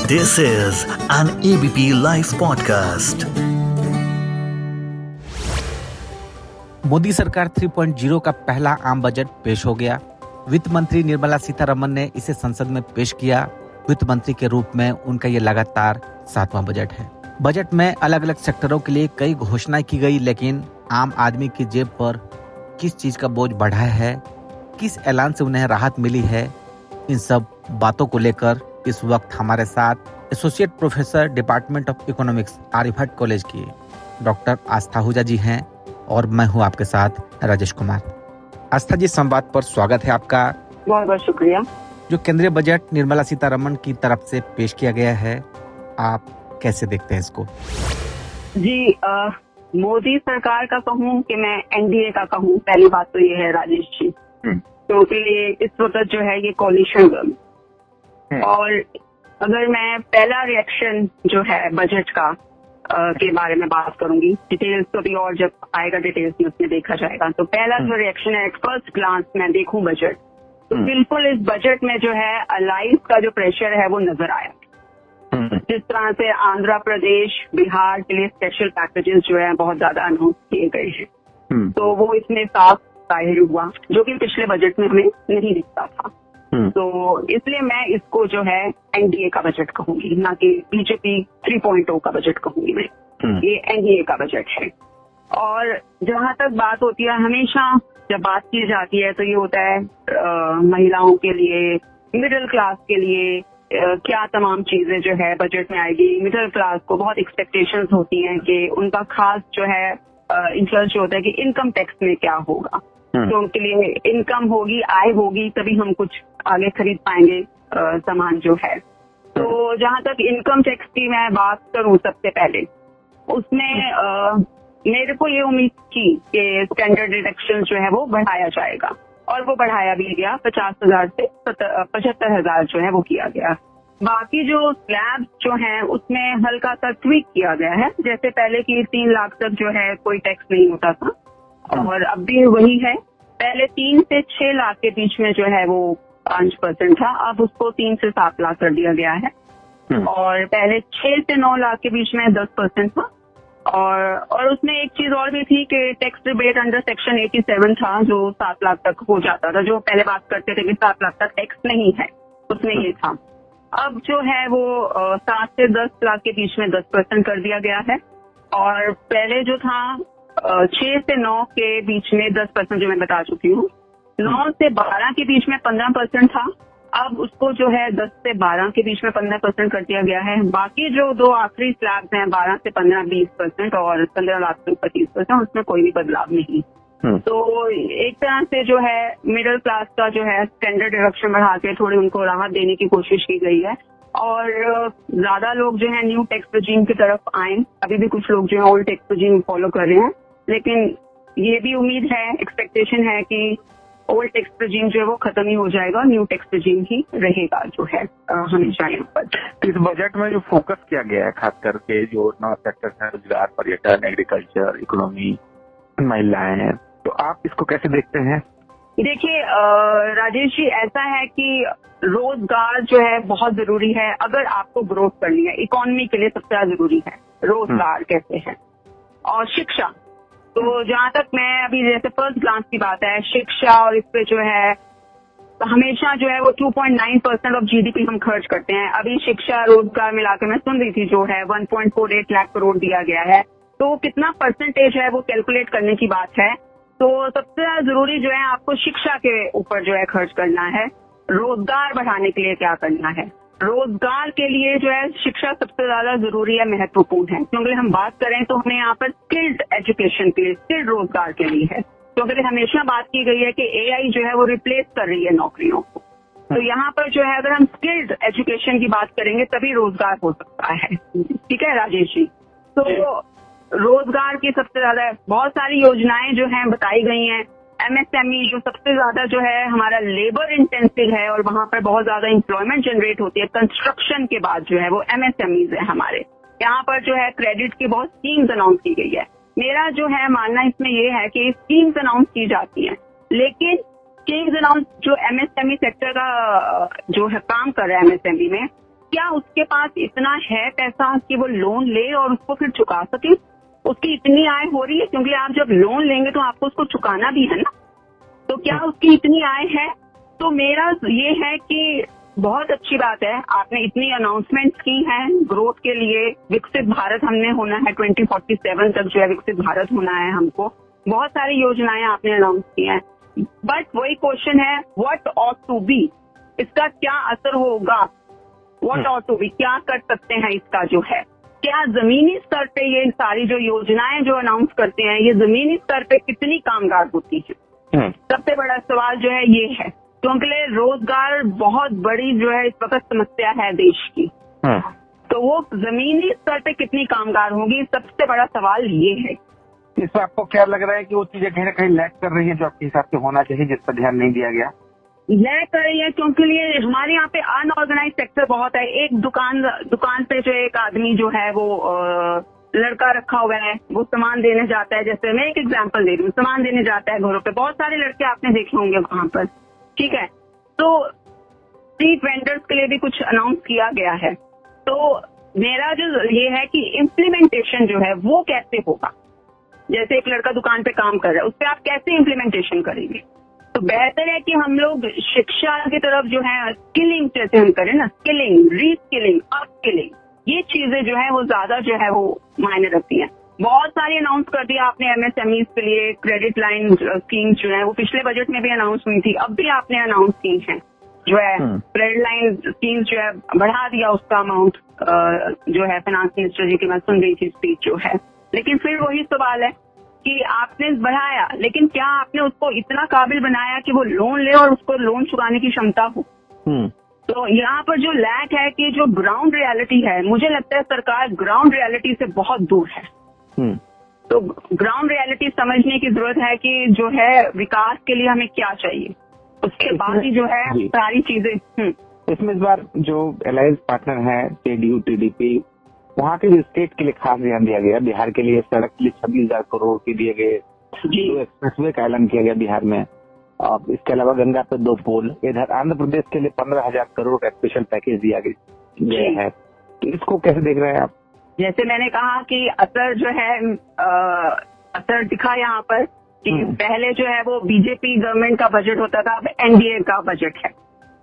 This is an ABP Life podcast. Modi सरकार 3.0 का पहला आम बजट पेश हो गया। वित्त मंत्री निर्मला सीतारमण ने इसे संसद में पेश किया। वित्त मंत्री के रूप में उनका ये लगातार 7वां बजट है। बजट में अलग अलग सेक्टरों के लिए कई घोषणाएं की गई, लेकिन आम आदमी की जेब पर किस चीज का बोझ बढ़ा है, किस ऐलान से उन्हें राहत मिली है, इन सब बातों को लेकर इस वक्त हमारे साथ associate professor department of economics Aryabhatta college की डॉक्टर आस्था आहूजा जी हैं और मैं हूं आपके साथ राजेश कुमार। आस्था जी, संवाद पर स्वागत है आपका। बहुत बहुत शुक्रिया। जो केंद्रीय बजट निर्मला सीतारमण की तरफ से पेश किया गया है, आप कैसे देखते हैं इसको? जी, मोदी सरकार का कहूँ कि मैं एनडीए का कहूँ, पहली बात तो ये है राजेश जी, क्योंकि इस वक्त जो है ये कोलिशन गवर्नमेंट, और अगर मैं पहला रिएक्शन जो है बजट का के बारे में बात करूंगी, डिटेल्स तो भी और जब आएगा डिटेल्स में उसमें देखा जाएगा, तो पहला जो रिएक्शन है एट फर्स्ट ग्लांस मैं देखूं बजट, तो बिल्कुल इस बजट में जो है अलाइव का जो प्रेशर है वो नजर आया। जिस तरह से आंध्र प्रदेश, बिहार के लिए स्पेशल पैकेजेस जो है बहुत ज्यादा अनाउंस किए गए हैं, तो वो इसमें साफ जाहिर हुआ, जो कि पिछले बजट में हमें नहीं दिखता था। तो इसलिए मैं इसको जो है एनडीए का बजट कहूंगी, ना कि बीजेपी 3.0 का बजट कहूंगी मैं। ये एनडीए का बजट है। और जहां तक बात होती है, हमेशा जब बात की जाती है तो ये होता है महिलाओं के लिए, मिडिल क्लास के लिए क्या तमाम चीजें जो है बजट में आएगी। मिडिल क्लास को बहुत एक्सपेक्टेशंस होती हैं कि उनका खास जो है इंटरेस्ट जो होता है कि इनकम टैक्स में क्या होगा, तो उनके लिए इनकम होगी, आय होगी, तभी हम कुछ आगे खरीद पाएंगे सामान जो है। तो जहां तक इनकम टैक्स की मैं बात करूं, सबसे पहले उसमें मेरे को ये उम्मीद थी कि स्टैंडर्ड डिडक्शन जो है वो बढ़ाया जाएगा, और वो बढ़ाया भी गया। 50,000 से 75,000 जो है वो किया गया। बाकी जो स्लैब्स जो हैं उसमें हल्का सा ट्वीक किया गया है, जैसे पहले की 3 लाख तक जो है कोई टैक्स नहीं होता था, और अब भी वही है। पहले 3 से 6 लाख के बीच में जो है वो 5% था, अब उसको 3 से 7 लाख कर दिया गया है। और पहले 6 से 9 लाख के बीच में 10% था। और उसमें एक चीज और भी थी कि टैक्स रिबेट अंडर सेक्शन 87 था, जो 7 लाख तक हो जाता था। जो पहले बात करते थे कि 7 लाख तक टैक्स नहीं है, उसमें ये था। अब जो है वो 7 से 10 लाख के बीच में 10% कर दिया गया है। और पहले जो था 6 से 9 के बीच में 10%, जो मैं बता चुकी हूँ। 9 से 12 के बीच में 15% था, अब उसको जो है 10 से 12 के बीच में 15% कर दिया गया है। बाकी जो 2 आखिरी स्लैब्स हैं, 12 से 15 20% और 15 लाख से 25%, उसमें कोई भी बदलाव नहीं। तो एक तरह से जो है मिडिल क्लास का जो है स्टैंडर्ड डिडक्शन बढ़ा के थोड़ी उनको राहत देने की कोशिश की गई है, और ज्यादा लोग जो है न्यू टैक्स रेजिम की तरफ आए। अभी भी कुछ लोग जो है ओल्ड टैक्स रेजिम फॉलो कर रहे हैं, लेकिन ये भी उम्मीद है, एक्सपेक्टेशन है कि ओल्ड टैक्स रेजिम जो है वो खत्म ही हो जाएगा, न्यू टैक्स रेजिम ही रहेगा जो है हमेशा यहाँ पर। इस बजट में जो फोकस किया गया है, खास करके जो 9 सेक्टर है, रोजगार, पर्यटन, एग्रीकल्चर, इकोनॉमी, महिलाएं हैं, तो आप इसको कैसे देखते हैं? देखिए राजेश जी, ऐसा है कि रोजगार जो है बहुत जरूरी है। अगर आपको ग्रोथ करनी है, इकोनॉमी के लिए सबसे ज्यादा जरूरी है रोजगार कहते हैं, और शिक्षा। तो जहां तक मैं अभी, जैसे फर्स्ट ग्लांस की बात है, शिक्षा और इस पे जो है हमेशा जो है वो 2.9% ऑफ जीडीपी हम खर्च करते हैं। अभी शिक्षा रोजगार मिलाकर मैं सुन रही थी, जो है 1.48 लाख करोड़ दिया गया है, तो कितना परसेंटेज है वो कैलकुलेट करने की बात है। तो सबसे ज्यादा जरूरी जो है आपको शिक्षा के ऊपर जो है खर्च करना है। रोजगार बढ़ाने के लिए क्या करना है? रोजगार के लिए जो है शिक्षा सबसे ज्यादा जरूरी है, महत्वपूर्ण है, क्योंकि हम बात करें तो हमें यहाँ पर स्किल्ड एजुकेशन के लिए, स्किल्ड रोजगार के लिए है। क्योंकि हमेशा बात की गई है कि एआई जो है वो रिप्लेस कर रही है नौकरियों को, तो यहाँ पर जो है अगर हम स्किल्ड एजुकेशन की बात करेंगे तभी रोजगार हो सकता है। ठीक है राजेश जी? तो रोजगार की सबसे ज्यादा बहुत सारी योजनाएं जो हैं बताई गई हैं। एमएसएमई जो सबसे ज्यादा जो है हमारा लेबर इंटेंसिव है, और वहां पर बहुत ज्यादा एम्प्लॉयमेंट जनरेट होती है। कंस्ट्रक्शन के बाद जो है वो एमएसएमईज है हमारे यहाँ पर, जो है क्रेडिट की बहुत स्कीम्स अनाउंस की गई है। मेरा जो है मानना इसमें ये है कि स्कीम्स अनाउंस की जाती हैं, लेकिन स्कीम्स अनाउंस जो एमएसएमई सेक्टर का जो है काम कर रहा है एमएसएमई में, क्या उसके पास इतना है पैसा कि वो लोन ले और उसको फिर चुका सके? उसकी इतनी आय हो रही है? क्योंकि आप जब लोन लेंगे तो आपको उसको चुकाना भी है ना। तो क्या उसकी इतनी आय है? तो मेरा ये है कि बहुत अच्छी बात है, आपने इतनी अनाउंसमेंट की हैं ग्रोथ के लिए। विकसित भारत हमने होना है, 2047 तक जो है विकसित भारत होना है हमको। बहुत सारी योजनाएं आपने अनाउंस की हैं, बट वही क्वेश्चन है, व्हाट ऑट टू बी, इसका क्या असर होगा? व्हाट ऑट टू बी, क्या कर सकते हैं इसका जो है? क्या जमीनी स्तर पे ये सारी जो योजनाएं जो अनाउंस करते हैं, ये जमीनी स्तर पे कितनी कामगार होती है? सबसे बड़ा सवाल जो है ये है, क्योंकि रोजगार बहुत बड़ी जो है इस वक्त समस्या है देश की। तो वो जमीनी स्तर पे कितनी कामगार होगी, सबसे बड़ा सवाल ये है। इसमें आपको क्या लग रहा है कि वो चीजें कहीं ना कहीं लैग कर रही है जो आपके हिसाब से होना चाहिए, जिस पर ध्यान नहीं दिया गया? लैग कर रही है क्योंकि लिए हमारे यहाँ पे अनऑर्गेनाइज सेक्टर बहुत है। एक दुकान पे जो एक आदमी जो है वो लड़का रखा हुआ है, वो सामान देने जाता है। जैसे मैं एक एग्जांपल दे रही हूँ, सामान देने जाता है घरों पे, बहुत सारे लड़के आपने देखे होंगे वहां पर, ठीक है। तो स्ट्रीट वेंडर्स के लिए भी कुछ अनाउंस किया गया है। तो मेरा जो ये है कि इम्प्लीमेंटेशन जो है वो कैसे होगा? जैसे एक लड़का दुकान पे काम कर रहा है, उस पर आप कैसे इम्प्लीमेंटेशन करेंगे? तो बेहतर है कि हम लोग शिक्षा की तरफ जो है स्किलिंग जैसे हम करें ना, स्किलिंग, रीस्किलिंग, अपस्किलिंग, ये चीजें जो है वो ज्यादा जो है वो मायने रखती हैं। बहुत सारी अनाउंस कर दिया आपने एमएसएमईज के लिए, क्रेडिट लाइन स्कीम जो है वो पिछले बजट में भी अनाउंस हुई थी, अब भी आपने अनाउंस की है जो है क्रेडिट लाइन स्कीम जो है बढ़ा दिया उसका अमाउंट जो है। फाइनेंस मिनिस्टर जी की मैं सुन रही थी स्पीच जो है, लेकिन फिर वही सवाल है कि आपने बढ़ाया, लेकिन क्या आपने उसको इतना काबिल बनाया कि वो लोन ले और उसको लोन चुकाने की क्षमता हो? तो यहाँ पर जो लैक है कि जो ग्राउंड रियलिटी है, मुझे लगता है सरकार ग्राउंड रियलिटी से बहुत दूर है। तो ग्राउंड रियलिटी समझने की जरूरत है कि जो है विकास के लिए हमें क्या चाहिए, उसके बाद ही जो है सारी चीजें। इसमें इस बार जो अलायंस पार्टनर है जेडीयू टीडीपी, वहाँ के स्टेट के लिए खास ध्यान दिया गया। बिहार के लिए सड़क के लिए 26,000 करोड़ के दिए गए, 2 एक्सप्रेसवे का ऐलान किया गया बिहार में। इसके अलावा गंगा पे 2 पुल, इधर आंध्र प्रदेश के लिए 15,000 करोड़ का स्पेशल पैकेज दिया गया है। तो इसको कैसे देख रहे हैं आप? जैसे मैंने कहा कि असर जो है असर दिखा यहाँ पर कि पहले जो है वो बीजेपी गवर्नमेंट का बजट होता था, अब एनडीए का बजट है।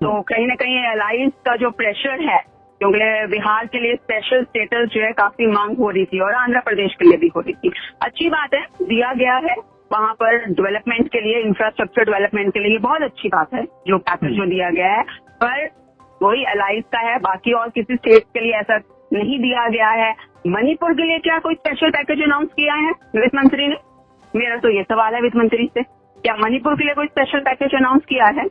तो कहीं ना कहीं अलायंस का जो प्रेशर है, क्योंकि बिहार के लिए स्पेशल स्टेटस जो है काफी मांग हो रही थी और आंध्र प्रदेश के लिए भी हो रही थी। अच्छी बात है, दिया गया है वहाँ पर डेवलपमेंट के लिए, इंफ्रास्ट्रक्चर डेवलपमेंट के लिए, बहुत अच्छी बात है जो पैकेज जो दिया गया है। पर वही अलायंस का है, बाकी और किसी स्टेट के लिए ऐसा नहीं दिया गया है। मणिपुर के लिए क्या कोई स्पेशल पैकेज अनाउंस किया है वित्त मंत्री ने? मेरा तो ये सवाल है वित्त मंत्री से, क्या मणिपुर के लिए कोई स्पेशल पैकेज अनाउंस किया है?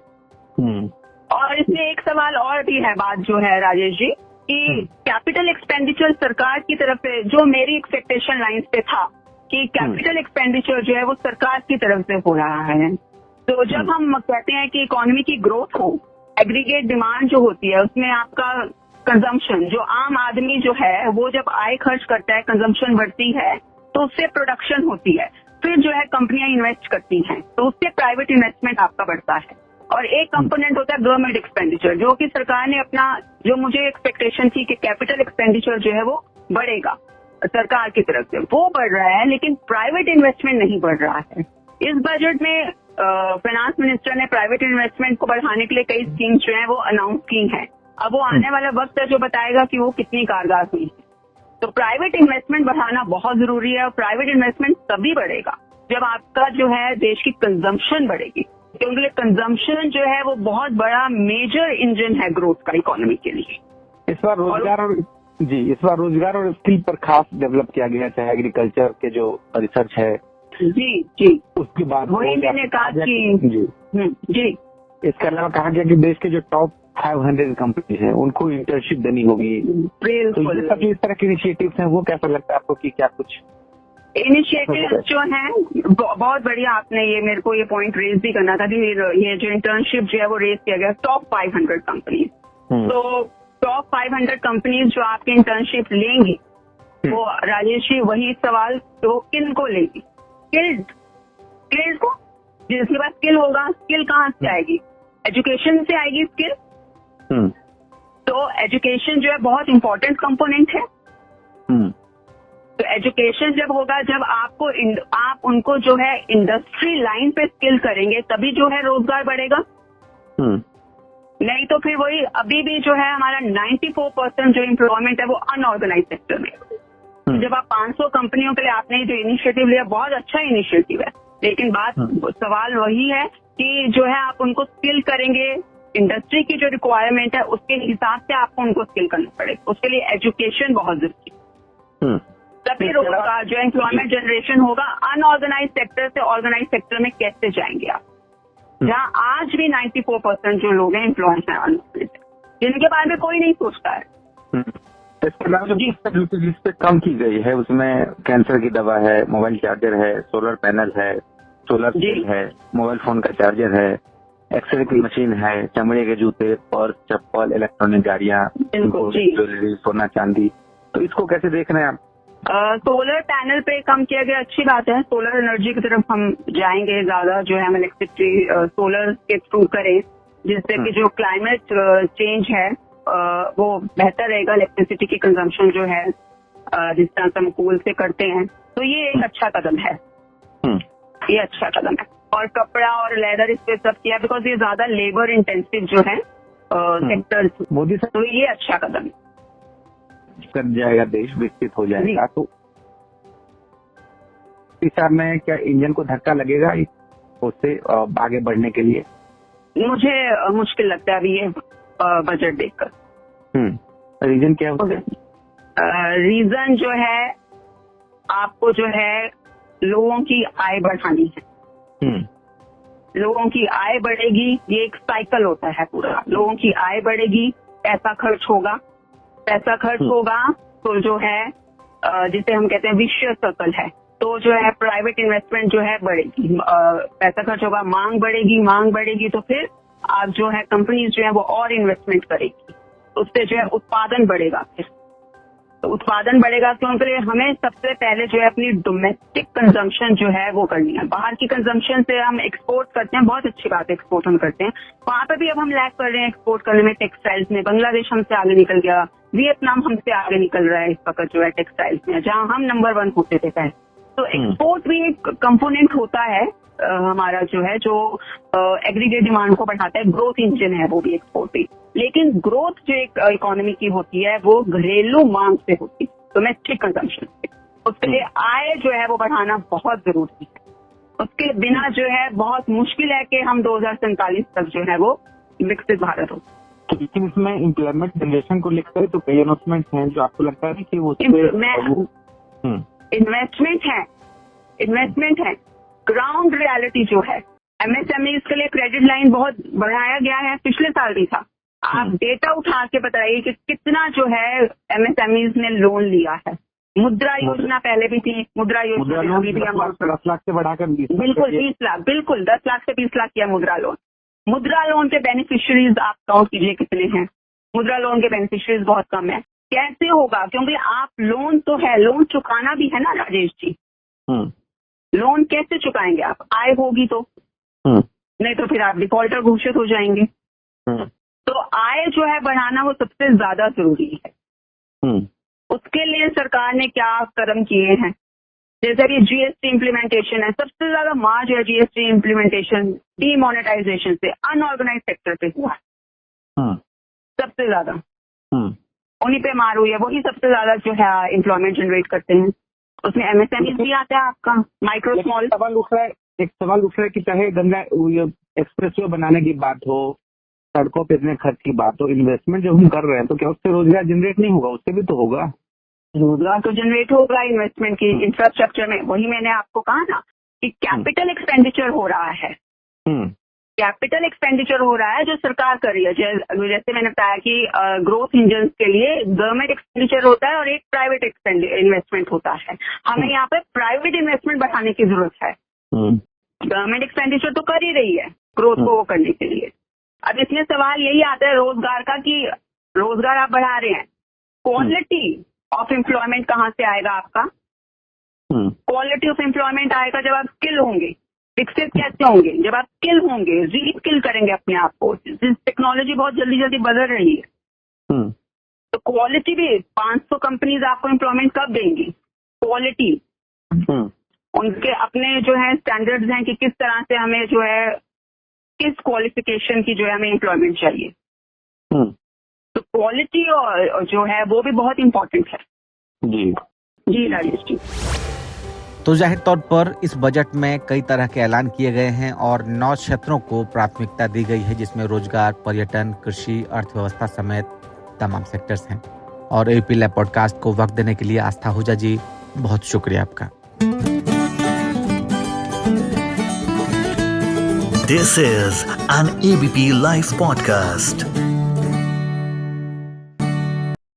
और इसमें एक सवाल और भी है, बात जो है राजेश जी, कि कैपिटल एक्सपेंडिचर सरकार की तरफ से, जो मेरी एक्सपेक्टेशन लाइंस पे था कि कैपिटल एक्सपेंडिचर जो है वो सरकार की तरफ से हो रहा है। तो जब हम कहते हैं कि इकोनॉमी की ग्रोथ हो, एग्रीगेट डिमांड जो होती है उसमें आपका कंजम्पशन, जो आम आदमी जो है वो जब आय खर्च करता है, कंजम्पशन बढ़ती है, तो उससे प्रोडक्शन होती है, फिर जो है कंपनियां इन्वेस्ट करती हैं, तो उससे प्राइवेट इन्वेस्टमेंट आपका बढ़ता है। और एक कंपोनेंट होता है गवर्नमेंट एक्सपेंडिचर, जो कि सरकार ने अपना, जो मुझे एक्सपेक्टेशन थी कि कैपिटल एक्सपेंडिचर जो है वो बढ़ेगा सरकार की तरफ से, वो बढ़ रहा है, लेकिन प्राइवेट इन्वेस्टमेंट नहीं बढ़ रहा है। इस बजट में फाइनेंस मिनिस्टर ने प्राइवेट इन्वेस्टमेंट को बढ़ाने के लिए कई स्कीम जो है वो अनाउंस की हैं। अब वो आने वाला वक्त है जो बताएगा कि वो कितनी कारगर हुई है। तो प्राइवेट इन्वेस्टमेंट बढ़ाना बहुत जरूरी है, और प्राइवेट इन्वेस्टमेंट तभी बढ़ेगा जब आपका जो है देश की कंजम्पशन बढ़ेगी, क्योंकि कंजम्पशन जो है वो बहुत बड़ा मेजर इंजन है ग्रोथ का इकोनॉमी के लिए। इस बार रोजगार और स्किल पर खास डेवलप किया गया, चाहे एग्रीकल्चर के जो रिसर्च है जी उसके बाद वही मैंने कहा कि जी इसके अलावा कहा गया कि देश के जो टॉप 500 कंपनी है उनको इंटर्नशिप देनी होगी। तो ये सब इस तरह के इनिशिएटिव्स हैं, वो कैसा लगता है आपको कि क्या कुछ इनिशिएटिव जो है बहुत बढ़िया? आपने ये मेरे को ये पॉइंट रेज भी करना था कि ये जो इंटर्नशिप जो है वो रेज किया गया टॉप 500 कंपनीज। तो टॉप 500 कंपनीज जो आपके इंटर्नशिप लेंगी, वो राजेश जी वही सवाल, तो किन को लेंगी? स्किल्ड को, जिसके पास स्किल होगा। स्किल कहाँ से आएगी? एजुकेशन से आएगी स्किल। तो एजुकेशन जो है बहुत इंपॉर्टेंट कंपोनेंट है। तो एजुकेशन जब होगा, जब आप उनको जो है इंडस्ट्री लाइन पे स्किल करेंगे, तभी जो है रोजगार बढ़ेगा। नहीं तो फिर वही अभी भी जो है हमारा 94% जो एम्प्लॉयमेंट है वो अनऑर्गेनाइज सेक्टर में। जब आप 500 कंपनियों के लिए आपने जो इनिशिएटिव लिया, बहुत अच्छा इनिशिएटिव है, लेकिन सवाल वही है कि जो है आप उनको स्किल करेंगे, इंडस्ट्री की जो रिक्वायरमेंट है उसके हिसाब से आपको उनको स्किल करना पड़ेगा। उसके लिए एजुकेशन बहुत जरूरी है, तभी रोजगार जो एम्प्लॉयमेंट जनरेशन होगा। अनऑर्गेनाइज सेक्टर से ऑर्गेनाइज सेक्टर में कैसे जाएंगे आप, जहाँ आज भी 94% जो लोग हैं एम्प्लॉयज हैं अनएम्प्लॉयड, जिनके बारे में कोई नहीं सोचता है। इसके अलावा जो जिस पे कम की गई है उसमें कैंसर की दवा है, मोबाइल चार्जर है, सोलर पैनल है, सोलर सेल है, मोबाइल फोन का चार्जर है, एक्सरे की मशीन है, चमड़े के जूते, पर्स, चप्पल, इलेक्ट्रॉनिक गाड़ियाँ, ज्वेलरी, सोना चांदी। तो इसको कैसे देख रहे हैं आप? सोलर पैनल पे कम किया गया, अच्छी बात है। सोलर एनर्जी की तरफ हम जाएंगे ज्यादा, जो है हम इलेक्ट्रिसिटी सोलर के थ्रू करें, जिससे कि जो क्लाइमेट चेंज है वो बेहतर रहेगा। इलेक्ट्रिसिटी की कंजम्पशन जो है जिस तरह से हम कोल से करते हैं, तो ये एक अच्छा कदम है, ये अच्छा कदम है। और कपड़ा और लेदर इस पे सब किया, बिकॉज ये ज्यादा लेबर इंटेंसिव जो है सेक्टर, मोदी सर, तो ये अच्छा कदम है। कर जाएगा, देश विकसित हो जाएगा। तो इस हिसाब में क्या इंजन को धक्का लगेगा उससे आगे बढ़ने के लिए? मुझे मुश्किल लगता है अभी ये बजट देखकर। रीजन क्या है? रीजन जो है आपको जो है लोगों की आय बढ़ानी है। लोगों की आय बढ़ेगी, ये एक साइकिल होता है पूरा। लोगों की आय बढ़ेगी, पैसा खर्च होगा, पैसा खर्च होगा तो जो है जिसे हम कहते हैं विशियस सर्कल है, तो जो है प्राइवेट इन्वेस्टमेंट जो है बढ़ेगी, पैसा खर्च होगा, मांग बढ़ेगी तो फिर आप जो है कंपनीज जो है वो और इन्वेस्टमेंट करेगी, उससे जो है उत्पादन बढ़ेगा। फिर तो उत्पादन बढ़ेगा तो उनके लिए हमें सबसे पहले जो है अपनी डोमेस्टिक कंजम्पशन जो है वो करनी है। बाहर की कंजम्पशन से हम एक्सपोर्ट करते हैं, बहुत अच्छी बात है, एक्सपोर्ट हम करते हैं, वहां पर भी अब हम लैग कर रहे हैं एक्सपोर्ट करने में। टेक्सटाइल्स में बांग्लादेश हमसे आगे निकल गया, वियतनाम हमसे आगे निकल रहा है इस वक्त जो है टेक्सटाइल्स में, जहां हम नंबर 1 होते थे पहले। तो एक्सपोर्ट भी एक कंपोनेंट होता है हमारा जो है, जो एग्रीगेट डिमांड को बढ़ाता है, ग्रोथ इंजन है वो भी एक्सपोर्ट भी। लेकिन ग्रोथ जो एक इकोनॉमी की होती है वो घरेलू मांग से होती है, डोमेस्टिक कंजम्पशन से। उसके लिए आय जो है वो बढ़ाना बहुत जरूरी है। उसके बिना जो है बहुत मुश्किल है कि हम 2047 तक जो है वो विकसित भारत हो। लेकिन इसमें एम्प्लॉयमेंट जनरेशन को लेकर तो कई अनाउंसमेंट हैं जो आपको लगता है कि वो इन्वेस्टमेंट है। ग्राउंड रियलिटी जो है, एमएसएमई के लिए क्रेडिट लाइन बहुत बढ़ाया गया है, पिछले साल भी था। आप डेटा उठा के बताइए कि कितना जो है एमएसएमईज ने लोन लिया है। मुद्रा योजना पहले भी थी, मुद्रा योजना 10 लाख से बढ़ाकर 20 लाख, बिल्कुल 20 लाख, बिल्कुल 10 लाख से 20 लाख किया मुद्रा लोन। मुद्रा लोन के बेनिफिशियरीज आप काउंट कीजिए कितने हैं। मुद्रा लोन के बेनिफिशियरीज बहुत कम है। कैसे होगा? क्योंकि आप लोन तो है, लोन चुकाना भी है ना राजेश जी। लोन कैसे चुकाएंगे आप? आय होगी तो, नहीं तो फिर आप डिफॉल्टर घोषित हो जाएंगे। तो आय जो है बढ़ाना वो सबसे ज्यादा जरूरी है। उसके लिए सरकार ने क्या कदम किए हैं, जैसे कि जीएसटी इम्प्लीमेंटेशन है। सबसे ज्यादा मार जो है जीएसटी इम्प्लीमेंटेशन डीमोनेटाइजेशन से अनऑर्गेनाइज सेक्टर पे हुआ है, सबसे ज्यादा उन्हीं पे मार हुई है। वही सबसे ज्यादा जो है एम्प्लॉयमेंट जनरेट करते हैं। उसमें एमएसएमई भी आता है आपका, माइक्रो स्मॉल। एक सवाल उठ रहा है कि चाहे गंगा एक्सप्रेसवे बनाने की बात हो, सड़कों पे इतने खर्च की बात हो, इन्वेस्टमेंट जब हम कर रहे हैं तो क्या उससे रोजगार जनरेट नहीं होगा? उससे भी तो होगा रोजगार, तो जनरेट होगा इन्वेस्टमेंट की इंफ्रास्ट्रक्चर में। वही मैंने आपको कहा ना कि कैपिटल एक्सपेंडिचर हो रहा है, कैपिटल एक्सपेंडिचर हो रहा है जो सरकार कर रही है। जैसे मैंने बताया कि ग्रोथ इंजन के लिए गवर्नमेंट एक्सपेंडिचर होता है और एक प्राइवेट इन्वेस्टमेंट होता है। हमें यहाँ पे प्राइवेट इन्वेस्टमेंट बढ़ाने की जरूरत है। गवर्नमेंट एक्सपेंडिचर तो कर ही रही है ग्रोथ को वो करने के लिए। अब इसमें सवाल यही आता है रोजगार का कि रोजगार आप बढ़ा रहे हैं, क्वालिटी ऑफ एम्प्लॉयमेंट कहाँ से आएगा आपका? क्वालिटी ऑफ एम्प्लॉयमेंट आएगा जब आप स्किल होंगे। विकसित कैसे होंगे? जब आप स्किल होंगे, री स्किल करेंगे अपने आप को। टेक्नोलॉजी बहुत जल्दी जल्दी बदल रही है, तो क्वालिटी भी 500 कंपनीज आपको एम्प्लॉयमेंट कब देंगी? क्वालिटी उनके अपने जो है स्टैंडर्ड्स हैं कि किस तरह से हमें जो है किस क्वालिफिकेशन की जो है हमें एम्प्लॉयमेंट चाहिए। तो क्वालिटी और जो है वो भी बहुत इम्पोर्टेंट है। जी राजेश जी। तो जाहिर तौर पर इस बजट में कई तरह के ऐलान किए गए हैं और 9 क्षेत्रों को प्राथमिकता दी गई है, जिसमें रोजगार, पर्यटन, कृषि, अर्थव्यवस्था समेत तमाम सेक्टर्स हैं। और एबीपी लाइव पॉडकास्ट को वक्त देने के लिए आस्था हुजा जी, बहुत शुक्रिया आपका। This is an ABP Live podcast.